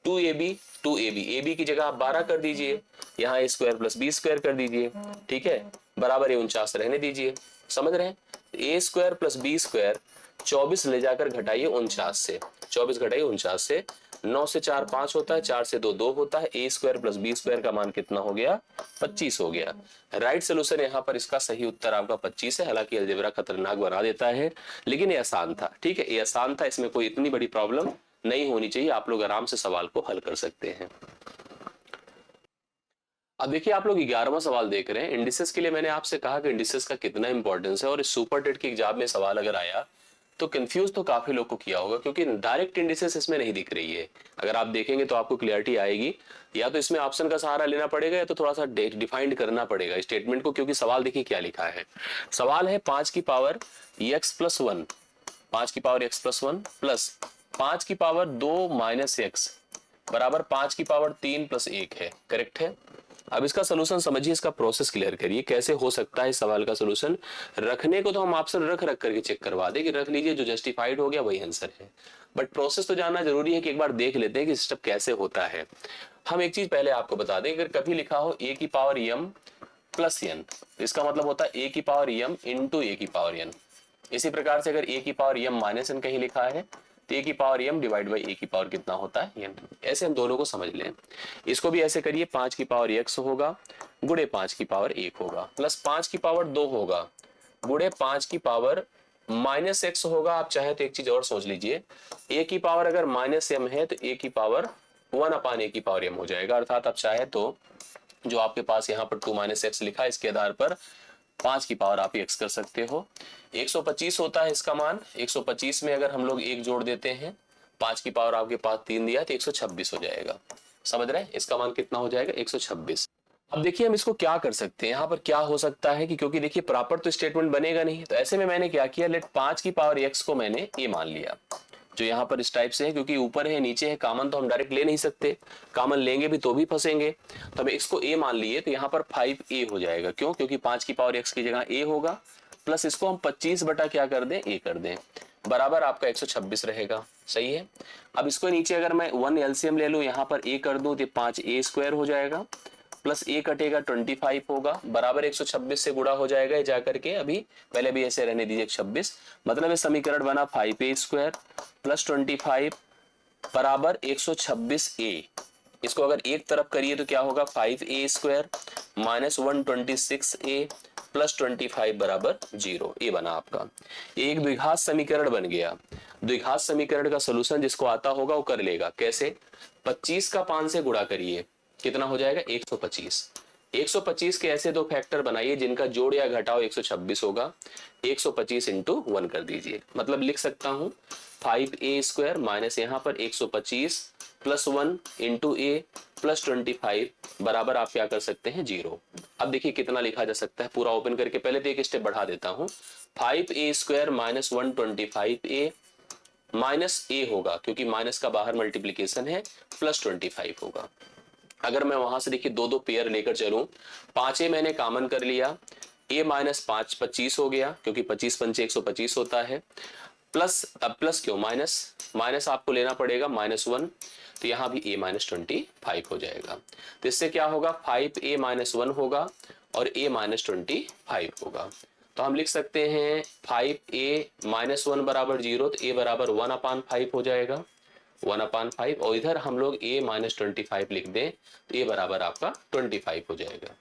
2ab की जगह आप 12 कर दीजिए, यहाँ ए स्क्वायर प्लस बी स्क्वायर कर दीजिए। ठीक है, बराबर ये 49 रहने दीजिए, समझ रहे हैं। ए स्क्वायर प्लस बी स्क्वायर 24 ले जाकर घटाइए 49 से, 24 घटाइए 49 से, 9 से 4 5 होता है, 4 से 2 2 होता है, ए स्क्वायर प्लस बी स्क्वायर का मान कितना हो गया, 25 हो गया। राइट सोल्यूशन यहाँ पर इसका सही उत्तर आपका 25 है। हालांकि अलजेब्रा खतरनाक बना देता है, लेकिन ये आसान था। ठीक है, ये आसान था, इसमें कोई इतनी बड़ी प्रॉब्लम नहीं होनी चाहिए, आप लोग आराम से सवाल को हल कर सकते हैं। अब देखिए, आप लोग 11वां सवाल देख रहे हैं। इंडिसेस के लिए मैंने आपसे कहा कि इंडिसेस का कितना इंपॉर्टेंस है, और इस सुपर टेट की एग्जाम में सवाल अगर आया तो कंफ्यूज तो काफी लोग को किया होगा, क्योंकि डायरेक्ट इंडिसेस इसमें नहीं दिख रही है। अगर आप देखेंगे तो आपको क्लियरिटी आएगी, या तो इसमें ऑप्शन का सहारा लेना पड़ेगा, या तो थोड़ा सा डिफाइंड करना पड़ेगा स्टेटमेंट को, क्योंकि सवाल देखिए क्या लिखा है। सवाल है 5 की पावर x प्लस 1, 5 की पावर x प्लस 1 प्लस 5 की पावर 2 माइनस x बराबर 5 की पावर 3 प्लस 1 है। करेक्ट है। अब इसका सोल्यूशन समझिए, इसका प्रोसेस क्लियर करिए, कैसे हो सकता है इस सवाल का सोल्यूशन। रखने को तो हम ऑप्शन रख रख करके चेक करवा दें कि रख लीजिए, जो जस्टिफाइड हो गया वही आंसर है, बट प्रोसेस तो जानना जरूरी है कि एक बार देख लेते हैं कि सिस्टम कैसे होता है। हम एक चीज पहले आपको बता दें, अगर कभी लिखा हो a की पावर m प्लस n, इसका मतलब होता है a की पावर m इंटू a की पावर n। इसी प्रकार से अगर a की पावर m माइनस n कहीं लिखा है, तो a की power m divide by a की पावर कितना होता है n। ऐसे हम दोनों को समझ लें। इसको भी ऐसे करिए, 5 की पावर x होगा गुणे 5 की पावर 1 होगा, प्लस 5 की पावर 2 होगा गुणे 5 की पावर माइनस x होगा। आप चाहे तो एक चीज और सोच लीजिए, a की पावर अगर माइनस m है तो a की पावर 1 अपान a की पावर m हो जाएगा। अर्थात आप चाहे तो जो आपके पास यहाँ पर 2 माइनस एक्स लिखा है, इसके आधार पर 5 की पावर आप x कर सकते हो। 125 होता है इसका मान। 125 में अगर हम लोग 1 जोड़ देते हैं, 5 की पावर आपके पास 3 दिया तो 126 हो जाएगा। समझ रहे हैं, इसका मान कितना हो जाएगा, 126। अब देखिए हम इसको क्या कर सकते हैं, यहाँ पर क्या हो सकता है कि क्योंकि देखिए प्रॉपर तो स्टेटमेंट बनेगा नहीं, तो ऐसे में मैंने क्या किया, लेट 5 की पावर x को मैंने a मान लिया, जो यहाँ पर इस टाइप से है, क्योंकि ऊपर है नीचे है, कॉमन तो हम डायरेक्ट ले नहीं सकते, कॉमन लेंगे भी तो भी फंसेंगे, तो हम x को a मान लिए, तो यहाँ पर 5a हो जाएगा। क्यों, क्योंकि 5 की पावर x की जगह a होगा, प्लस इसको हम 25 बटा क्या कर दें, a कर दें, बराबर आपका 126 रहेगा। सही है। अब इसको नीचे अगर मैं 1 एलसीएम ले लूं, यहाँ पर a कर दूं तो 5a स्क्वायर हो जाएगा, प्लस a कटेगा 25 होगा, बराबर 126 से गुणा हो जाएगा ये जाकर के। अभी पहले भी ऐसे रहने दीजिए 26, मतलब ये समीकरण बना 5a स्क्वायर प्लस 25 बराबर 126a। इसको अगर एक तरफ करिए तो क्या होगा, 5a square minus 126a plus 25 बराबर 0। ये बना आपका एक द्विघात समीकरण बन गया। द्विघात समीकरण का सोल्यूशन जिसको आता होगा वो कर लेगा। कैसे, 25 का 5 से गुणा करिए, कितना हो जाएगा, 125। 125 के ऐसे दो फैक्टर बनाइए जिनका जोड़ या घटाव 126 होगा। 125 इंटू 1 कर दीजिए, मतलब लिख सकता हूं 5a² माइनस यहाँ पर 125 प्लस 1 इंटू ए प्लस 25 बराबर आप क्या कर सकते हैं 0। अब देखिए कितना लिखा जा सकता है पूरा ओपन करके, पहले तो एक स्टेप बढ़ा देता हूं। 5a² माइनस 125a माइनस ए होगा क्योंकि माइनस का बाहर मल्टीप्लीकेशन है, प्लस 25 होगा। अगर मैं वहां से देखिए दो दो पेयर लेकर चलूं, 5a मैंने कॉमन कर लिया, a माइनस 5 25 हो गया क्योंकि 25 पंचे 125 होता है, प्लस अब प्लस क्यों माइनस, माइनस आपको लेना पड़ेगा -1, तो यहां भी a माइनस 25 हो जाएगा। तो इससे क्या होगा 5a माइनस 1 होगा और a माइनस 25 होगा। तो हम लिख सकते हैं 5a माइनस 1 बराबर 0, तो a बराबर 1/5 हो जाएगा, 1/5। और इधर हम लोग a माइनस 25 लिख दें तो a बराबर आपका 25 हो जाएगा।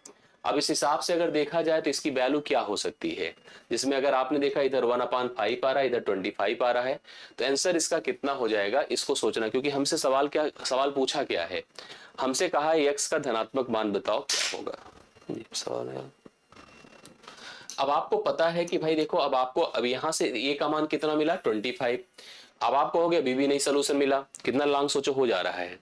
अब इस हिसाब से अगर देखा जाए तो इसकी वैल्यू क्या हो सकती है, जिसमें अगर आपने देखा इधर 1/5 आ रहा है, इधर 25 आ रहा है, तो आंसर इसका कितना हो जाएगा इसको सोचना, क्योंकि हमसे सवाल पूछा क्या है, हमसे कहा है x का धनात्मक मान बताओ क्या होगा, ये सवाल है। अब आपको पता है कि भाई देखो, अब आपको अब यहां से a का मान कितना मिला 25। अब आप कहोगे अभी भी नहीं सोल्यूशन मिला, कितना लॉन्ग सोचो हो जा रहा है,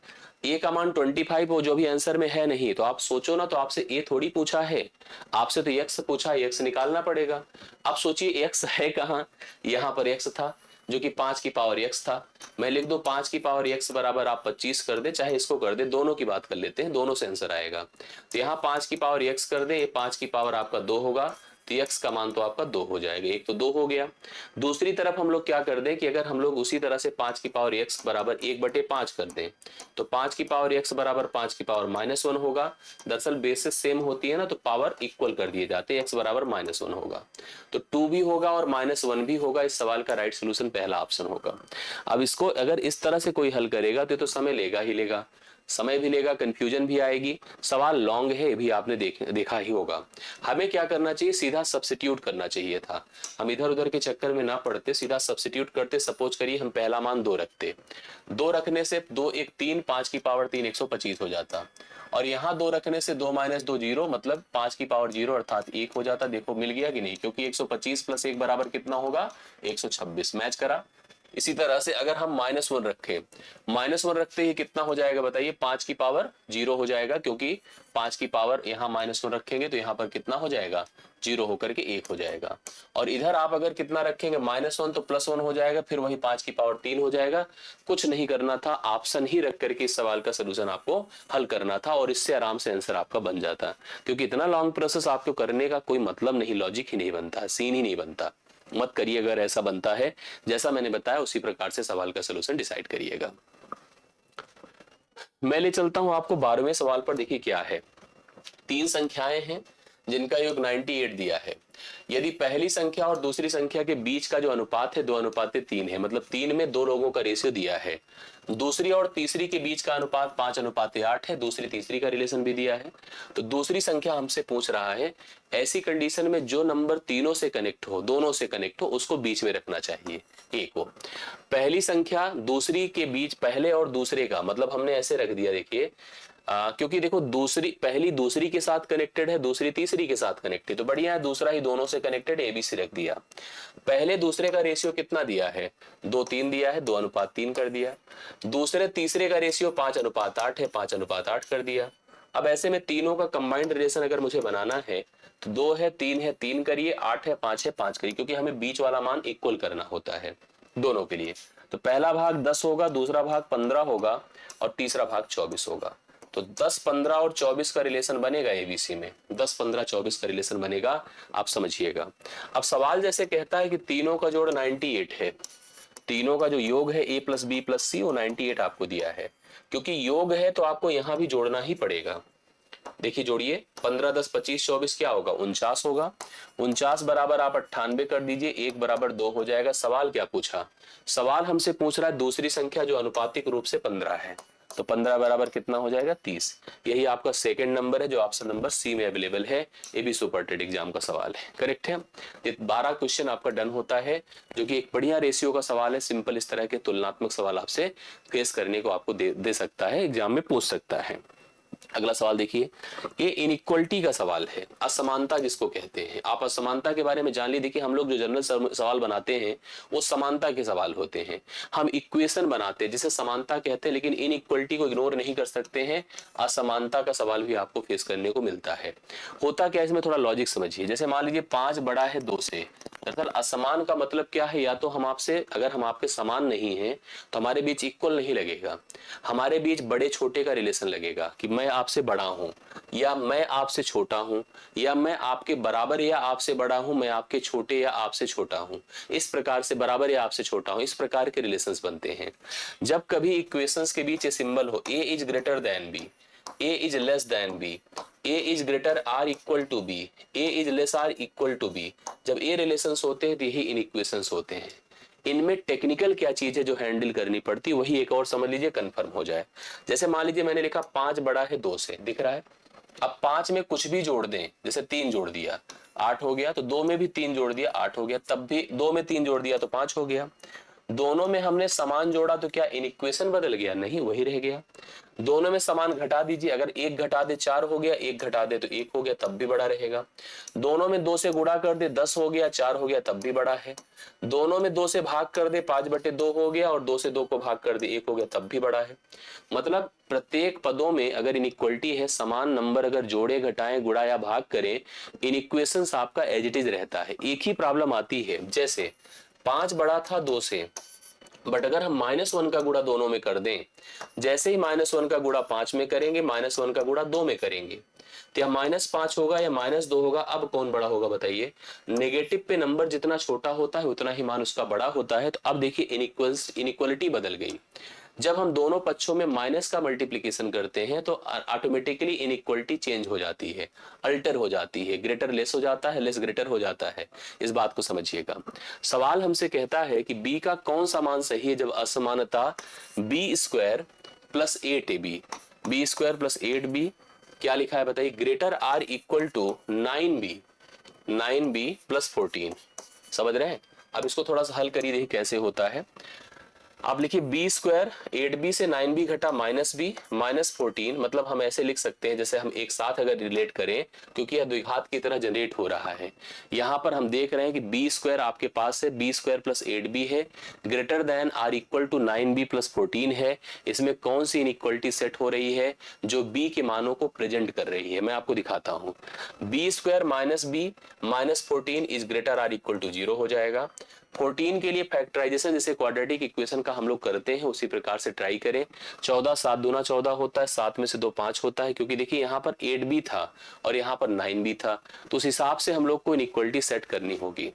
a का मान 25 हो जो भी आंसर में है नहीं, तो आप सोचो ना, तो आपसे a थोड़ी पूछा है, आपसे तो x पूछा है, x निकालना पड़ेगा। अब सोचिए x है कहाँ, यहाँ पर x था जो कि 5 की पावर x था, मैं लिख दो 5 की पावर x बराबर आप 25 कर दे, चाहे इसको कर दे, दोनों की बात कर लेते हैं, दोनों से आंसर आएगा। तो यहाँ 5 की पावर x कर दे, ये 5 की पावर आपका 2 होगा, तो x का मान तो आपका 2 हो जाएगा, एक तो 2 हो गया। दूसरी तरफ हम लोग क्या कर दें कि अगर हम लोग उसी तरह से 5 की पावर x बराबर 1/5 कर दें, तो 5 की पावर x बराबर 5 की पावर -1 होगा। दरअसल बेसिस सेम होती है ना, तो पावर इक्वल कर दिए जाते हैं, x बराबर -1 होगा, तो 2 भी होगा और -1 भी होगा। इस सवाल का राइट सोल्यूशन पहला ऑप्शन होगा। अब इसको अगर इस तरह से कोई हल करेगा तो समय लेगा ही लेगा, समय भी लेगा, कंफ्यूजन भी आएगी, सवाल लॉन्ग है भी आपने देखा ही होगा। हमें क्या करना चाहिए, सीधा सब्स्टिट्यूट करना चाहिए था, हम इधर उधर के चक्कर में ना पड़ते, सीधा सब्स्टिट्यूट करते। सपोज करिए हम पहला मान 2 रखते, 2 रखने से 2 1 3, 5 की पावर 3 125 हो जाता, और यहाँ 2 रखने से 2 - 2 0, मतलब 5 की पावर 0 अर्थात 1 हो जाता। देखो मिल गया कि नहीं, क्योंकि 125 + 1 बराबर कितना होगा 126, मैच करा। इसी तरह से अगर हम -1 रखें, -1 रखते ही कितना हो जाएगा बताइए, 5 की पावर 0 हो जाएगा, क्योंकि 5 की पावर यहाँ -1 रखेंगे तो यहाँ पर कितना हो जाएगा 0 होकर के 1 हो जाएगा। और इधर आप अगर कितना रखेंगे -1 तो +1 हो जाएगा, फिर वही 5 की पावर 3 हो जाएगा। कुछ नहीं करना था, ऑप्शन ही रख करके इस सवाल का सोल्यूशन आपको हल करना था, और इससे आराम से आंसर आपका बन जाता, क्योंकि इतना लॉन्ग प्रोसेस आपको करने का कोई मतलब नहीं, लॉजिक ही नहीं बनता, सीन ही नहीं बनता। मत करिए, अगर ऐसा बनता है जैसा मैंने बताया उसी प्रकार से सवाल का सोल्यूशन डिसाइड करिएगा। मैं ले चलता हूं आपको 12वें सवाल पर। देखिए क्या है, 3 संख्याएं हैं जिनका योग 98 दिया है। यदि पहली संख्या और दूसरी संख्या के बीच का जो अनुपात है 2:3 है, मतलब 3 में 2 लोगों का रेशियो दिया है। दूसरी और तीसरी के बीच का अनुपात 5:8 है, दूसरी तीसरी का रिलेशन भी दिया है। तो दूसरी संख्या हमसे पूछ रहा है, ऐसी कंडीशन में जो नंबर तीनों से कनेक्ट हो, दोनों से कनेक्ट हो, उसको बीच में रखना चाहिए ए को। पहली संख्या दूसरी के बीच, पहले और दूसरे का मतलब हमने ऐसे रख दिया, देखिए क्योंकि देखो दूसरी पहली दूसरी के साथ कनेक्टेड है, दूसरी तीसरी के साथ कनेक्टेड, तो बढ़िया है, दूसरा ही दोनों से कनेक्टेड, एबीसी रख दिया। पहले दूसरे का रेशियो कितना दिया है 2:3 दिया है, 2:3 कर दिया। दूसरे तीसरे का रेशियो 5:8 है, 5:8 कर दिया। अब ऐसे में तीनों का कंबाइंड रिलेशन अगर मुझे बनाना है तो 2 है 3 है 3 करिए, 8 है 5 करिए, क्योंकि हमें बीच वाला मान इक्वल करना होता है दोनों के लिए। तो पहला भाग 10 होगा, दूसरा भाग 15 होगा और तीसरा भाग 24 होगा। तो 10 15 और 24 का रिलेशन बनेगा एबीसी में, 10 15 24 का रिलेशन बनेगा, आप समझिएगा। अब सवाल जैसे कहता है कि तीनों का जोड़ 98 है, तीनों का जो योग है a + b + c वो 98 आपको दिया है। क्योंकि योग है तो आपको यहां भी जोड़ना ही पड़ेगा। देखिए जोड़िए, 15 10 25 24 क्या होगा 49 होगा, 49 बराबर आप 98 कर दीजिए, 1 बराबर 2 हो जाएगा। सवाल क्या पूछा, सवाल हमसे पूछ रहा है दूसरी संख्या जो अनुपातिक रूप से 15 है, तो 15 बराबर कितना हो जाएगा 30। यही आपका सेकंड नंबर है जो ऑप्शन नंबर सी में अवेलेबल है, ये भी सुपर टेट एग्जाम का सवाल है, करेक्ट है। ये 12 क्वेश्चन आपका डन होता है, जो कि एक बढ़िया रेशियो का सवाल है, सिंपल इस तरह के तुलनात्मक सवाल आपसे फेस करने को आपको दे सकता है, एग्जाम में पूछ सकता है। अगला सवाल देखिए, ये इनइक्वलिटी का सवाल है, असमानता जिसको कहते हैं। आप असमानता के बारे में जान लीजिए। देखिए हम लोग जो जनरल सवाल बनाते हैं वो समानता के सवाल होते हैं, हम इक्वेशन बनाते हैं जिसे समानता कहते हैं, लेकिन इनइक्वलिटी को इग्नोर नहीं कर सकते हैं। असमानता का सवाल भी आपको फेस करने को मिलता है। होता क्या है इसमें, थोड़ा लॉजिक समझिए। जैसे मान लीजिए 5 बड़ा है 2 से, दरअसल असमान का मतलब क्या है, या तो हम आपसे, अगर हम आपके समान नहीं हैं तो हमारे बीच इक्वल नहीं लगेगा, हमारे बीच बड़े छोटे का रिलेशन लगेगा कि मैं आपसे बड़ा हूं या मैं आपसे छोटा हूं, या मैं आपके बराबर या आपसे बड़ा हूं, मैं आपके छोटे या आपसे छोटा हूं। इस प्रकार से बराबर या आपसे छोटा हूं, इस प्रकार के रिलेशंस बनते हैं। जब कभी इक्वेशंस के बीच ये सिंबल हो, A is greater than B, A is less than B, A is greater or equal to B, A is less or equal to B, जब ये रिलेशंस होते हैं तो यही इन इक्वेशंस होते हैं। इनमें टेक्निकल क्या चीज है जो हैंडल करनी पड़ती है, वही एक और समझ लीजिए, कंफर्म हो जाए। जैसे मान लीजिए मैंने लिखा 5 बड़ा है 2 से, दिख रहा है। अब 5 में कुछ भी जोड़ दें, जैसे 3 जोड़ दिया 8 हो गया, तो 2 में भी 3 जोड़ दिया 8 हो गया, तब भी 2 में 3 जोड़ दिया तो 5 हो गया। दोनों में हमने समान जोड़ा तो क्या इनइक्वेशन बदल गया? नहीं, वही रह गया। दोनों में समान घटा दीजिए, अगर 1 घटा दे 4 हो गया, 1 घटा दे तो 1 हो गया, तब भी बड़ा रहेगा। दोनों में 2 से गुणा कर दे 10 हो गया, 4 हो गया, तब भी बड़ा है। दोनों में 2 से भाग कर दे 5/2 हो गया, और 2 से 2 को भाग कर दे 1 हो गया, तब भी बड़ा है। मतलब प्रत्येक पदों में अगर इनइक्वलिटी है, समान नंबर अगर जोड़े घटाएं गुणा या भाग करें, इनइक्वेशंस आपका एज इट इज रहता है। एक ही प्रॉब्लम आती है, जैसे 5 बड़ा था 2 से, बट अगर हम -1 का गुणा दोनों में कर दें, जैसे ही -1 का गुणा 5 में करेंगे, -1 का गुणा 2 में करेंगे, तो यह -5 होगा या -2 होगा। अब कौन बड़ा होगा बताइए? नेगेटिव पे नंबर जितना छोटा होता है उतना ही मान उसका बड़ा होता है। तो अब देखिए इनइक्वलिटी बदल गई। जब हम दोनों पक्षों में माइनस का मल्टीप्लिकेशन करते हैं तो ऑटोमेटिकली इनइक्वलिटी चेंज हो जाती है, अल्टर हो जाती है, ग्रेटर लेस हो जाता है, लेस ग्रेटर हो जाता है। इस बात को समझिएगा। सवाल हमसे कहता है कि बी का कौन सा मान सही है जब असमानता b² + 8ab, b² + 8b क्या लिखा है बताइए, greater or equal to 9b, 9b + 14। समझ रहे हैं? अब इसको थोड़ा सा हल करिए, देखिए कैसे होता है। आप लिखिए b² 8b से 9b घटा -b -14, मतलब हम ऐसे लिख सकते हैं, जैसे हम एक साथ अगर रिलेट करें, क्योंकि यह द्विघात की तरह जनरेट हो रहा है। यहां पर हम देख रहे हैं कि b² आपके पास है, b² + 8b है, greater than or equal to 9b + 14 है। इसमें कौन सी इनइक्वलिटी सेट हो रही है जो b के मानों को प्रेजेंट कर रही है? मैं आपको दिखाता हूं। b² - b -14 is greater or equal to 0 हो जाएगा। 14 के लिए फैक्टराइजेशन जैसे क्वाड्रेटिक इक्वेशन का हम लोग करते हैं उसी प्रकार से ट्राई करें। 14 7 दूना 14 होता है, 7 में से 2 5 होता है, क्योंकि देखिए यहाँ पर 8b था और यहाँ पर 9b था, तो उस हिसाब से हम लोग को इनइक्वलिटी सेट करनी होगी।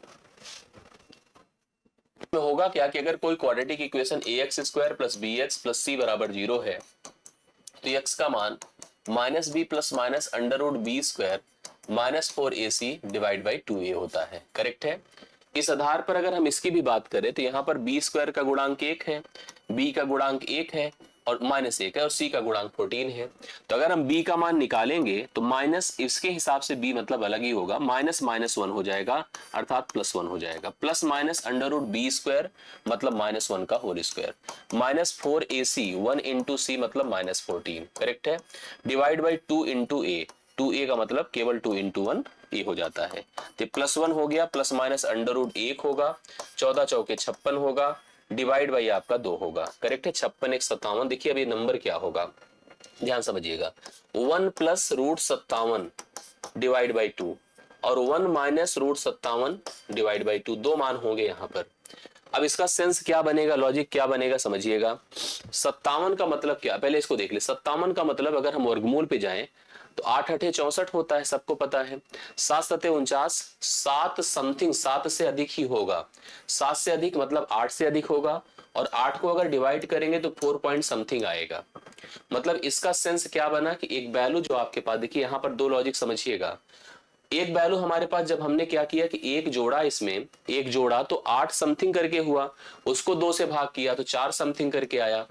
में होगा क्या कि अगर कोई quadratic equation ax² + bx + c = 0 है, तो x का मान -b + -√b² -4ac / 2a होता है। करेक्ट है? इस आधार पर अगर हम इसकी भी बात करें तो यहाँ पर b² का गुणांक 1 है, b का गुणांक 1 है और -1 है, और c का गुणांक 14 है। तो अगर हम b का मान निकालेंगे तो माइनस इसके हिसाब से b मतलब अलग ही होगा, -1 हो जाएगा, अर्थात +1 हो जाएगा। प्लस माइनस √b² मतलब -1 का होल स्क्वायर, -4ac 1 × c मतलब -14। करेक्ट है? डिवाइड बाई 2 × a, 2a का मतलब केवल 2 × 1 ये हो जाता है। तो +1 हो गया, प्लस माइनस √1 होगा, 14 चौके 56 होगा, डिवाइड बाई आपका 2 होगा। करेक्ट है? 56 1 57। देखिए अब ये नंबर क्या होगा, ध्यान समझिएगा। 1 + √57 डिवाइड बाई 2 और 1 - √57 डिवाइड बाई 2, 2 मान होंगे यहाँ पर। अब इसका सेंस क्या बनेगा, लॉजिक क्या बनेगा, समझिएगा। 57 का मतलब क्या, पहले इसको देख ले। 57 का मतलब अगर हम वर्गमूल पे जाएं तो 8 8 64 होता है, सबको पता है। 7 7 49, 7 समथिंग 7 से अधिक ही होगा। 7 से अधिक मतलब 8 से अधिक होगा, और 8 को अगर डिवाइड करेंगे तो 4 पॉइंट समथिंग आएगा। मतलब इसका सेंस क्या बना कि एक वैल्यू जो आपके पास, देखिए यहाँ पर 2 लॉजिक समझिएगा। एक वैल्यू हमारे पास जब हमने क्या किया कि एक जोड़ा, इसमें एक जोड़ा तो 8 समथिंग करके हुआ, उसको 2 से भाग किया तो 4 समथिंग करके आया।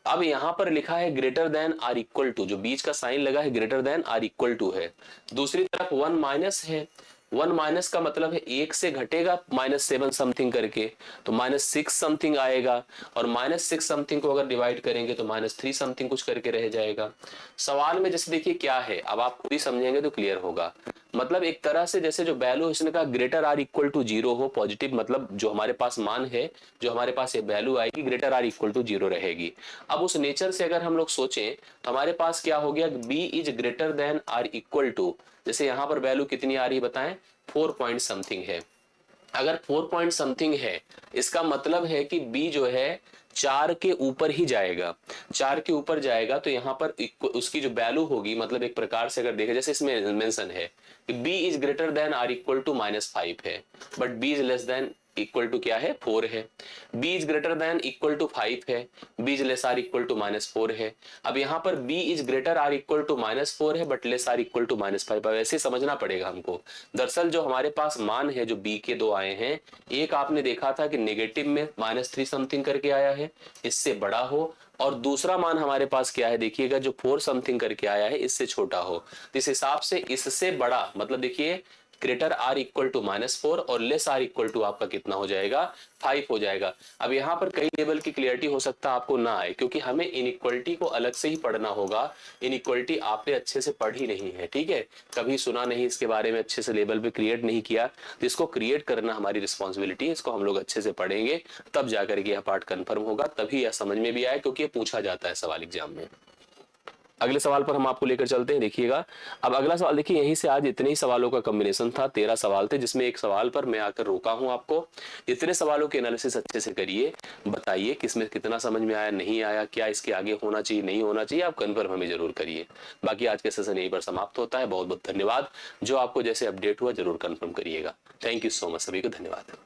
अब यहां पर लिखा है greater than or equal to, जो बीच का साइन लगा है greater than or equal to है। दूसरी तरफ 1 माइनस है, वन माइनस का मतलब है एक से घटेगा -7 समथिंग करके, तो -6 समथिंग आएगा, और -6 समथिंग को अगर डिवाइड करेंगे तो -3 समथिंग कुछ करके रह जाएगा। सवाल में जैसे देखिए क्या है, अब आप खुद ही समझेंगे तो क्लियर होगा। मतलब एक तरह से जैसे जो वैल्यू इसने कहा greater or equal to zero हो, पॉजिटिव मतलब जो हमारे पास मान है, जो हमारे पास ये वैल्यू आएगी greater or equal to zero रहेगी। अब उस नेचर से अगर हम लोग सोचें तो हमारे पास क्या हो गया, B is greater than or equal to, जैसे यहां पर वैल्यू कितनी आ रही है बताएं, 4 पॉइंट समथिंग है। अगर 4 पॉइंट समथिंग है, इसका मतलब है कि बी जो है 4 के ऊपर ही जाएगा। 4 के ऊपर जाएगा तो यहाँ पर उसकी जो वैल्यू होगी, मतलब एक प्रकार से अगर देखें जैसे इसमें मेंशन है कि B is greater than or equal to -5 है, but B is less than equal to क्या है, 4 है। b is greater than equal to 5 है, b is less or equal to -4 है। अब यहाँ पर b is greater or equal to -4 है but less or equal to -5, अब ऐसे समझना पड़ेगा हमको। दरअसल जो हमारे पास मान है जो b के दो आए हैं, एक आपने देखा था कि नेगेटिव में -3 समथिंग करके आया है, इससे बड़ा हो, और दूसरा मान हमारे पास क्या है देखिएगा जो 4 समथिंग करके आया है, इससे छोटा हो। तो इस हिसाब से इससे बड़ा मतलब देखिए ग्रेटर आर इक्वल टू -4 और लेस आर इक्वल टू आपका कितना हो जाएगा, 5 हो जाएगा। अब यहाँ पर कई लेवल की क्लियरिटी हो सकता है आपको ना आए, क्योंकि हमें इनइक्वलिटी को अलग से ही पढ़ना होगा। इनइक्वलिटी आपने अच्छे से पढ़ी नहीं है, ठीक है, कभी सुना नहीं इसके बारे में, अच्छे से लेवल पे क्रिएट नहीं किया, तो इसको क्रिएट करना हमारी रिस्पॉन्सिबिलिटी है। इसको हम लोग अच्छे से पढ़ेंगे, तब जाकर के यह पार्ट कंफर्म होगा, तभी यह समझ में भी आए, क्योंकि ये पूछा जाता है सवाल एग्जाम में। अगले सवाल पर हम आपको लेकर चलते हैं, देखिएगा। अब अगला सवाल देखिए, यहीं से आज इतने ही सवालों का कॉम्बिनेशन था, 13 सवाल थे, जिसमें एक सवाल पर मैं आकर रोका हूं आपको। इतने सवालों के एनालिसिस अच्छे से करिए, बताइए किसमें कितना समझ में आया, नहीं आया, क्या इसके आगे होना चाहिए, नहीं होना चाहिए, आप कन्फर्म हमें जरूर करिए। बाकी आज के सेशन यहीं पर समाप्त होता है। बहुत बहुत धन्यवाद। जो आपको जैसे अपडेट हुआ जरूर कन्फर्म करिएगा। थैंक यू सो मच, सभी को धन्यवाद।